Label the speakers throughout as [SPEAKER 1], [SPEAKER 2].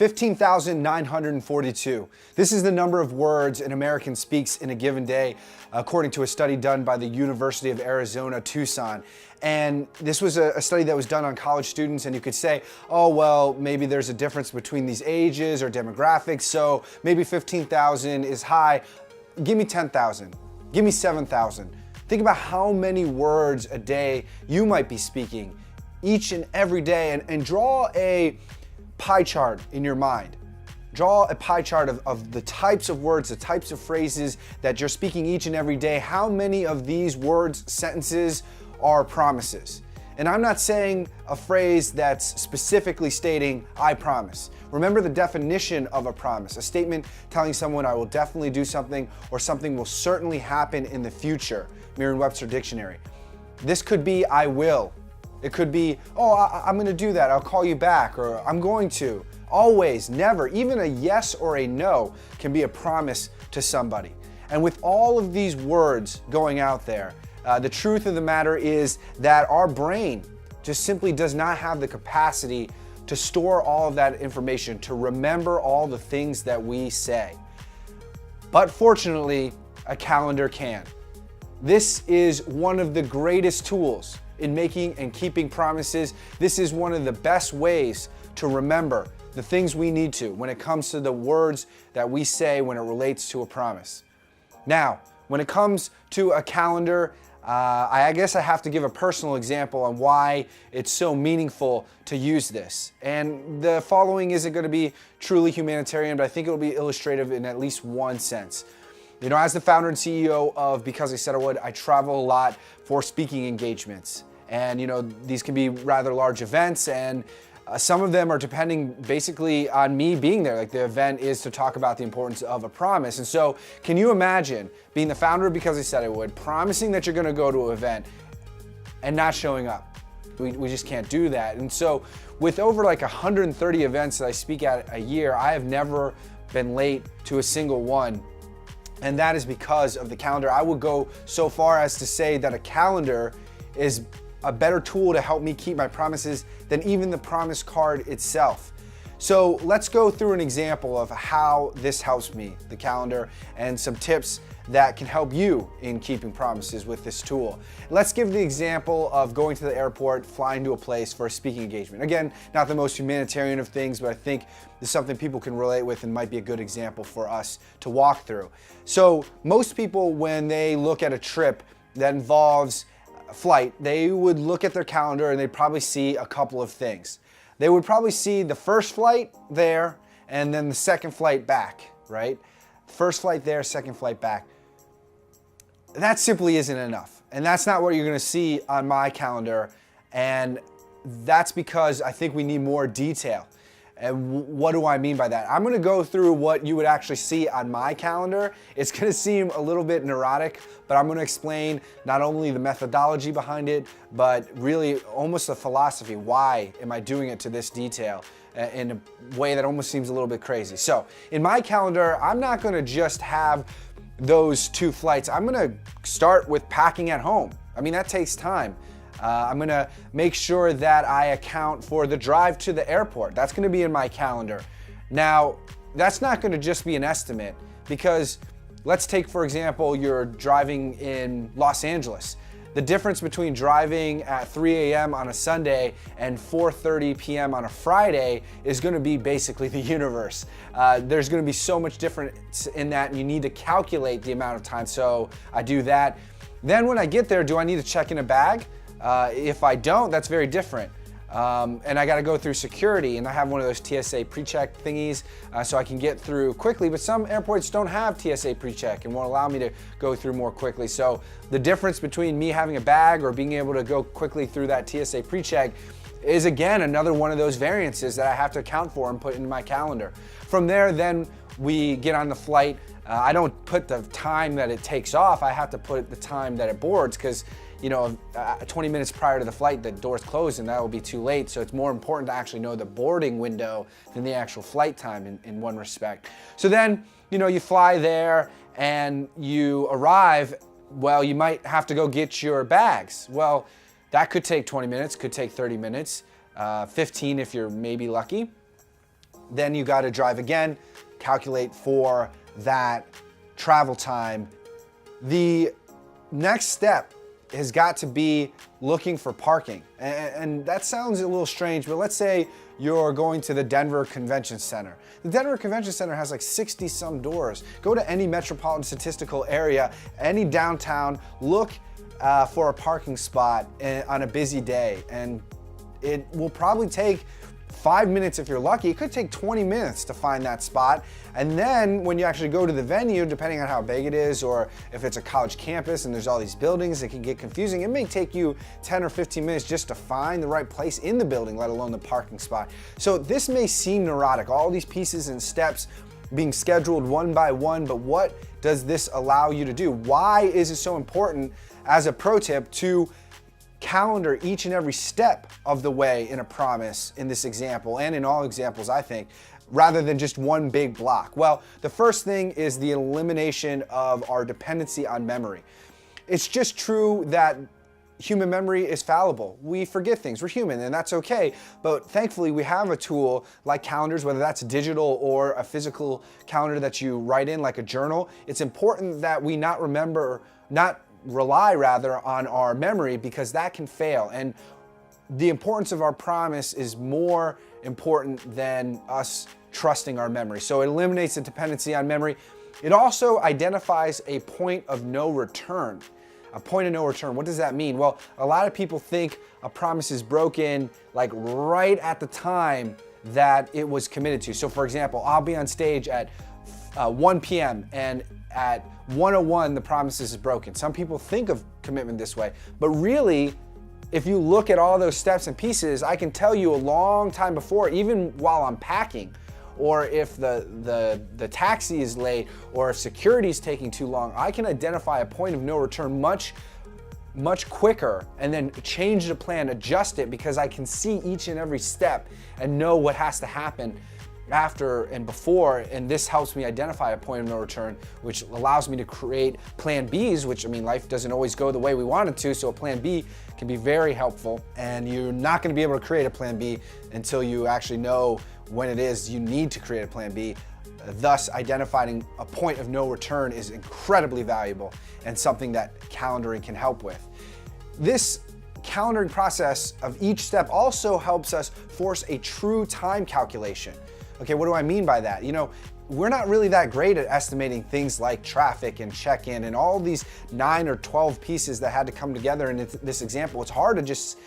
[SPEAKER 1] 15,942. This is the number of words an American speaks in a given day, according to a study done by the University of Arizona, Tucson. And this was a study that was done on college students, and you could say, oh, well, maybe there's a difference between these ages or demographics, so maybe 15,000 is high. Give me 10,000. Give me 7,000. Think about how many words a day you might be speaking each and every day, and draw a pie chart in your mind. Draw a pie chart of the types of words, the types of phrases that you're speaking each and every day. How many of these words, sentences are promises? And I'm not saying a phrase that's specifically stating, I promise. Remember the definition of a promise, a statement telling someone I will definitely do something or something will certainly happen in the future, Merriam-Webster Dictionary. This could be I will. It could be, oh, I'm gonna do that, I'll call you back, or I'm going to. Always, never, even a yes or a no can be a promise to somebody. And with all of these words going out there, the truth of the matter is that our brain just simply does not have the capacity to store all of that information, to remember all the things that we say. But fortunately, a calendar can. This is one of the greatest tools in making and keeping promises. This is one of the best ways to remember the things we need to when it comes to the words that we say when it relates to a promise. Now, when it comes to a calendar, I guess I have to give a personal example on why it's so meaningful to use this. And the following isn't going to be truly humanitarian, but I think it will be illustrative in at least one sense. You know, as the founder and CEO of Because I Said I Would, I travel a lot for speaking engagements. And you know, these can be rather large events, and some of them are depending basically on me being there. Like the event is to talk about the importance of a promise. And so can you imagine being the founder of Because I Said I Would, promising that you're gonna go to an event and not showing up? We just can't do that. And so with over like 130 events that I speak at a year, I have never been late to a single one. And that is because of the calendar. I would go so far as to say that a calendar is a better tool to help me keep my promises than even the promise card itself. So let's go through an example of how this helps me, the calendar, and some tips that can help you in keeping promises with this tool. Let's give the example of going to the airport, flying to a place for a speaking engagement. Again, not the most humanitarian of things, but I think this is something people can relate with and might be a good example for us to walk through. So most people, when they look at a trip that involves flight, they would look at their calendar and they'd probably see a couple of things. They would probably see the first flight there and then the second flight back, right? First flight there, second flight back. That simply isn't enough. And that's not what you're gonna see on my calendar. And that's because I think we need more detail. And what do I mean by that? I'm gonna go through what you would actually see on my calendar. It's gonna seem a little bit neurotic, but I'm gonna explain not only the methodology behind it, but really almost the philosophy. Why am I doing it to this detail in a way that almost seems a little bit crazy? So in my calendar, I'm not gonna just have those two flights. I'm gonna start with packing at home. I mean, that takes time. I'm gonna make sure that I account for the drive to the airport. That's gonna be in my calendar. Now, that's not gonna just be an estimate, because let's take, for example, you're driving in Los Angeles. The difference between driving at 3 a.m. on a Sunday and 4:30 p.m. on a Friday is gonna be basically the universe. There's gonna be so much difference in that, and you need to calculate the amount of time, so I do that. Then when I get there, do I need to check in a bag? If I don't, that's very different. And I gotta go through security, and I have one of those TSA pre-check thingies so I can get through quickly, but some airports don't have TSA pre-check and won't allow me to go through more quickly. So the difference between me having a bag or being able to go quickly through that TSA pre-check is, again, another one of those variances that I have to account for and put into my calendar. From there, then we get on the flight. I don't put the time that it takes off, I have to put the time that it boards, because 20 minutes prior to the flight, the doors close and that will be too late. So it's more important to actually know the boarding window than the actual flight time in one respect. So then, you fly there and you arrive. Well, you might have to go get your bags. Well, that could take 20 minutes, could take 30 minutes, 15 if you're maybe lucky. then you got to drive again, calculate for that travel time. The next step has got to be looking for parking. And that sounds a little strange, but let's say you're going to the Denver Convention Center. The Denver Convention Center has like 60 some doors. Go to any metropolitan statistical area, any downtown, look for a parking spot on a busy day. And it will probably take 5 minutes if you're lucky. It could take 20 minutes to find that spot. And then when you actually go to the venue, depending on how big it is, or if it's a college campus and there's all these buildings, it can get confusing. It may take you 10 or 15 minutes just to find the right place in the building, let alone the parking spot. So this may seem neurotic, all these pieces and steps being scheduled one by one, but what does this allow you to do? Why is it so important, as a pro tip, to calendar each and every step of the way in a promise in this example, and in all examples, I think, rather than just one big block? Well, the first thing is the elimination of our dependency on memory. It's just true that human memory is fallible. We forget things, we're human, and that's okay. But thankfully we have a tool like calendars, whether that's digital or a physical calendar that you write in like a journal. It's important that we not rely on our memory, because that can fail. And the importance of our promise is more important than us trusting our memory. So it eliminates the dependency on memory. It also identifies a point of no return. A point of no return, what does that mean? Well, a lot of people think a promise is broken like right at the time that it was committed to. So for example, I'll be on stage at 1 p.m. and at 1:01 the promise is broken. Some people think of commitment this way, but really, if you look at all those steps and pieces, I can tell you a long time before, even while I'm packing, or if the taxi is late, or if security is taking too long, I can identify a point of no return much quicker, and then change the plan, adjust it, because I can see each and every step and know what has to happen after and before, and this helps me identify a point of no return, which allows me to create plan Bs, which, I mean, life doesn't always go the way we want it to, so a plan B can be very helpful, and you're not gonna be able to create a plan B until you actually know when it is you need to create a plan B. Thus, identifying a point of no return is incredibly valuable and something that calendaring can help with. This calendaring process of each step also helps us force a true time calculation. Okay, what do I mean by that? You know, we're not really that great at estimating things like traffic and check-in and all these 9 or 12 pieces that had to come together in this example. It's hard to just,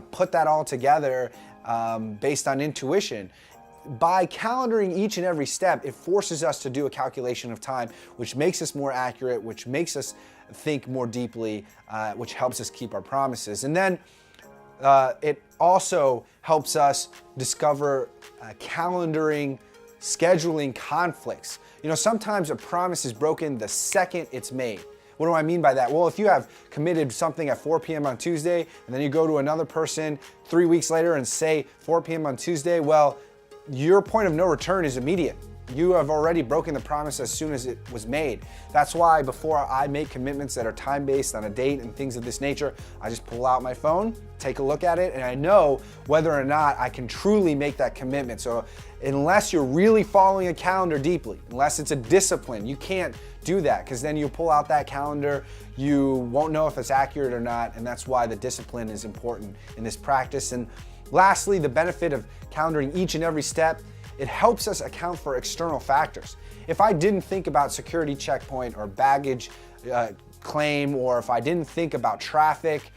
[SPEAKER 1] put that all together based on intuition. By calendaring each and every step, it forces us to do a calculation of time, which makes us more accurate, which makes us think more deeply, which helps us keep our promises. And then it also helps us discover calendaring, scheduling conflicts. Sometimes a promise is broken the second it's made. What do I mean by that? Well, if you have committed something at 4 p.m. on Tuesday, and then you go to another person 3 weeks later and say 4 p.m. on Tuesday, well, your point of no return is immediate. You have already broken the promise as soon as it was made. That's why before I make commitments that are time-based on a date and things of this nature, I just pull out my phone, take a look at it, and I know whether or not I can truly make that commitment. So unless you're really following a calendar deeply, unless it's a discipline, you can't do that, because then you pull out that calendar, you won't know if it's accurate or not, and that's why the discipline is important in this practice. And lastly, the benefit of calendaring each and every step, it helps us account for external factors. If I didn't think about security checkpoint or baggage claim, or if I didn't think about traffic,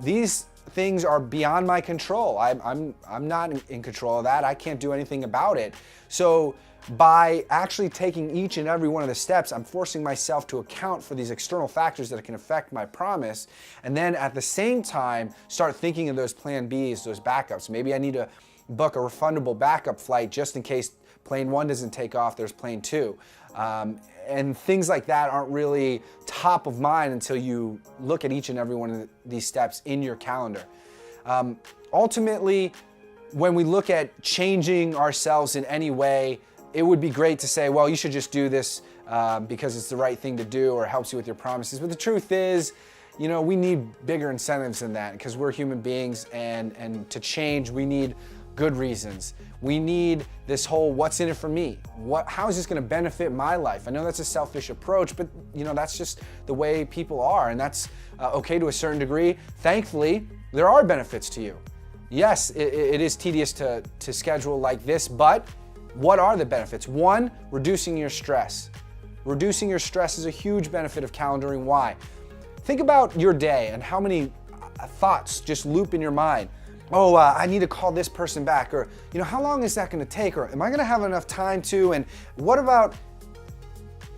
[SPEAKER 1] these things are beyond my control. I'm not in control of that. I can't do anything about it. So by actually taking each and every one of the steps, I'm forcing myself to account for these external factors that can affect my promise, and then at the same time start thinking of those plan Bs, those backups. Maybe I need to book a refundable backup flight just in case plane 1 doesn't take off, there's plane 2. And things like that aren't really top of mind until you look at each and every one of these steps in your calendar. Ultimately, when we look at changing ourselves in any way, it would be great to say, well, you should just do this because it's the right thing to do or helps you with your promises. But the truth is, we need bigger incentives than that, because we're human beings, and to change, we need good reasons. We need this whole what's in it for me? How is this going to benefit my life? I know that's a selfish approach, but that's just the way people are, and that's okay to a certain degree. Thankfully, there are benefits to you. Yes, it is tedious to schedule like this, but what are the benefits? One, reducing your stress. Reducing your stress is a huge benefit of calendaring. Why? Think about your day and how many thoughts just loop in your mind. Oh, I need to call this person back, or how long is that going to take, or am I going to have enough time to, and what about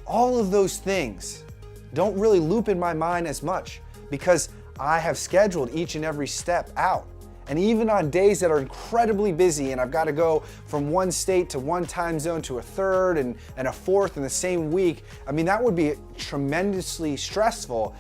[SPEAKER 1] all of those things don't really loop in my mind as much because I have scheduled each and every step out. And even on days that are incredibly busy and I've got to go from one state to one time zone to a third and a fourth in the same week, that would be tremendously stressful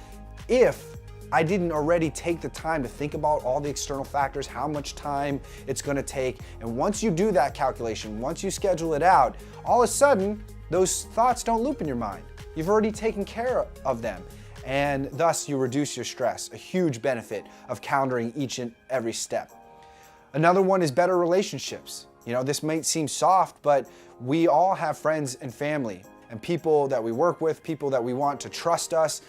[SPEAKER 1] if I didn't already take the time to think about all the external factors, how much time it's going to take. And once you do that calculation, once you schedule it out, all of a sudden, those thoughts don't loop in your mind. You've already taken care of them. And thus you reduce your stress, a huge benefit of calendaring each and every step. Another one is better relationships. This might seem soft, but we all have friends and family and people that we work with, people that we want to trust us.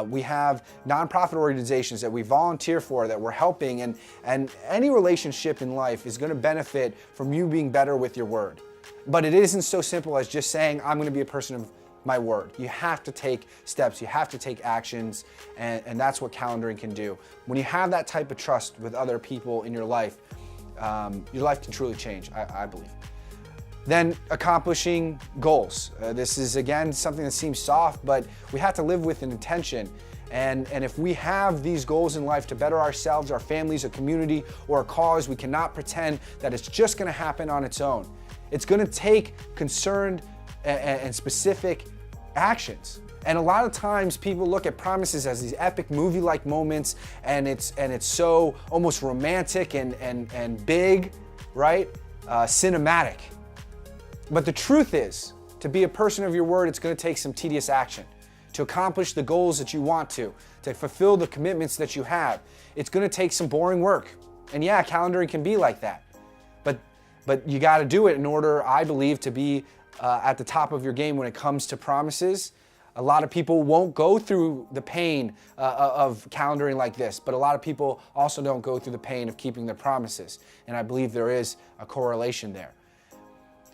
[SPEAKER 1] We have nonprofit organizations that we volunteer for, that we're helping, and any relationship in life is going to benefit from you being better with your word. But it isn't so simple as just saying, I'm going to be a person of my word. You have to take steps, you have to take actions, and that's what calendaring can do. When you have that type of trust with other people in your life can truly change, I believe. Then accomplishing goals. This is again something that seems soft, but we have to live with an intention. And if we have these goals in life to better ourselves, our families, a community, or a cause, we cannot pretend that it's just going to happen on its own. It's going to take concerned and specific actions. And a lot of times people look at promises as these epic movie-like moments, and it's so almost romantic and big, right? Cinematic. But the truth is, to be a person of your word, it's going to take some tedious action. To accomplish the goals that you want to fulfill the commitments that you have, it's going to take some boring work. And yeah, calendaring can be like that. But you got to do it in order, I believe, to be at the top of your game when it comes to promises. A lot of people won't go through the pain of calendaring like this, but a lot of people also don't go through the pain of keeping their promises. And I believe there is a correlation there.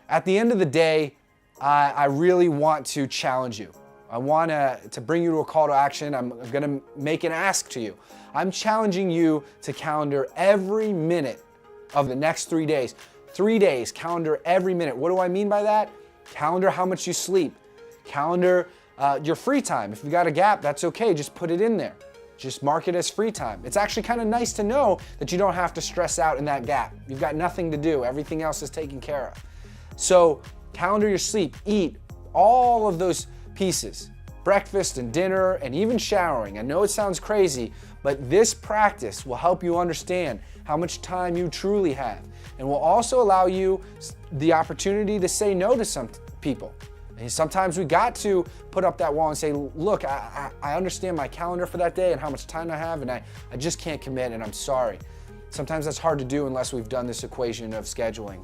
[SPEAKER 1] At the end of the day, I really want to challenge you. I want to bring you to a call to action. I'm going to make an ask to you. I'm challenging you to calendar every minute of the next 3 days. 3 days, calendar every minute. What do I mean by that? Calendar how much you sleep. Calendar your free time. If you got a gap, that's okay. Just put it in there. Just mark it as free time. It's actually kind of nice to know that you don't have to stress out in that gap. You've got nothing to do. Everything else is taken care of. So calendar your sleep, eat, all of those pieces. Breakfast and dinner and even showering. I know it sounds crazy, but this practice will help you understand how much time you truly have, and will also allow you the opportunity to say no to some people. And sometimes we got to put up that wall and say, look, I understand my calendar for that day and how much time I have, and I just can't commit, and I'm sorry. Sometimes that's hard to do unless we've done this equation of scheduling.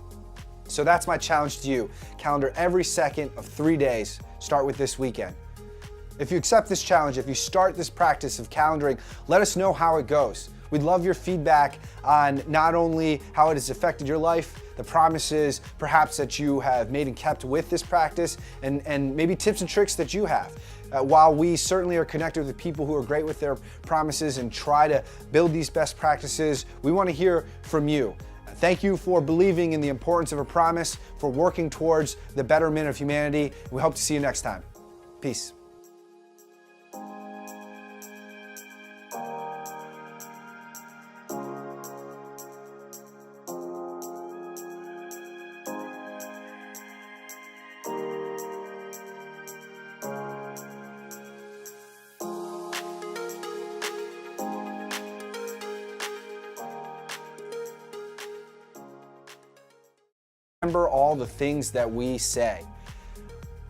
[SPEAKER 1] So that's my challenge to you. Calendar every second of 3 days. Start with this weekend. If you accept this challenge, if you start this practice of calendaring, let us know how it goes. We'd love your feedback on not only how it has affected your life, the promises perhaps that you have made and kept with this practice, and maybe tips and tricks that you have. While we certainly are connected with people who are great with their promises and try to build these best practices, we want to hear from you. Thank you for believing in the importance of a promise, for working towards the betterment of humanity. We hope to see you next time. Peace. Remember all the things that we say.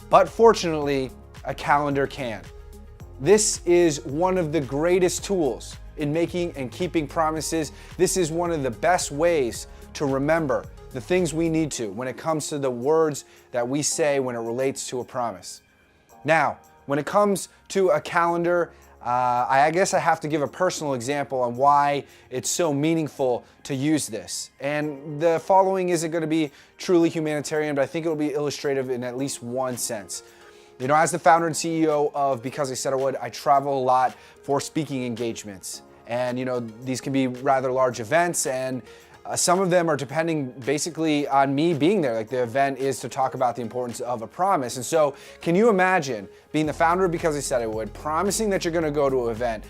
[SPEAKER 1] But fortunately, a calendar can. This is one of the greatest tools in making and keeping promises. This is one of the best ways to remember the things we need to when it comes to the words that we say when it relates to a promise. Now, when it comes to a calendar, I guess I have to give a personal example on why it's so meaningful to use this. And the following isn't going to be truly humanitarian, but I think it'll be illustrative in at least one sense. You know, as the founder and CEO of Because I Said I Would, I travel a lot for speaking engagements. And, you know, these can be rather large events, and some of them are depending basically on me being there. Like, the event is to talk about the importance of a promise. And so, can you imagine being the founder of Because I Said I Would, promising that you're going to go to an event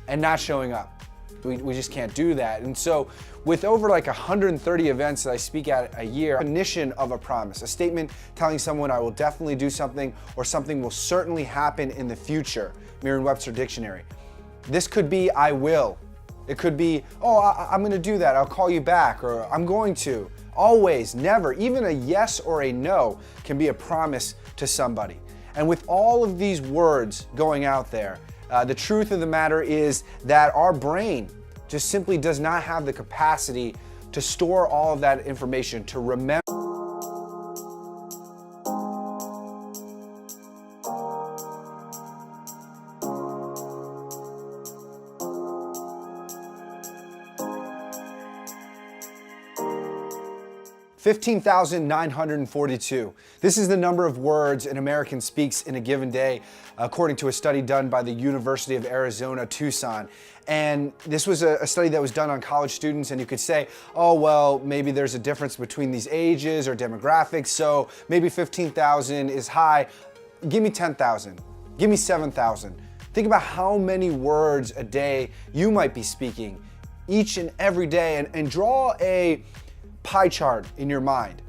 [SPEAKER 1] and not showing up? We just can't do that. And so, with over like 130 events that I speak at a year, definition of a promise, a statement telling someone I will definitely do something or something will certainly happen in the future, Merriam-Webster Dictionary. This could be I will. It could be, oh, I'm going to do that, I'll call you back, or I'm going to. Always, never, even a yes or a no can be a promise to somebody. And with all of these words going out there, the truth of the matter is that our brain just simply does not have the capacity to store all of that information, to remember. 15,942. This is the number of words an American speaks in a given day, according to a study done by the University of Arizona, Tucson. And this was a study that was done on college students, and you could say, oh, well, maybe there's a difference between these ages or demographics, so maybe 15,000 is high. Give me 10,000. Give me 7,000. Think about how many words a day you might be speaking each and every day, and draw a pie chart in your mind.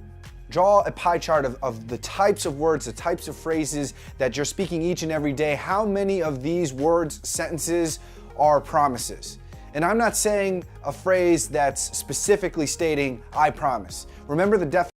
[SPEAKER 1] Draw a pie chart of the types of words, the types of phrases that you're speaking each and every day. How many of these words, sentences are promises? And I'm not saying a phrase that's specifically stating, I promise. Remember the definition.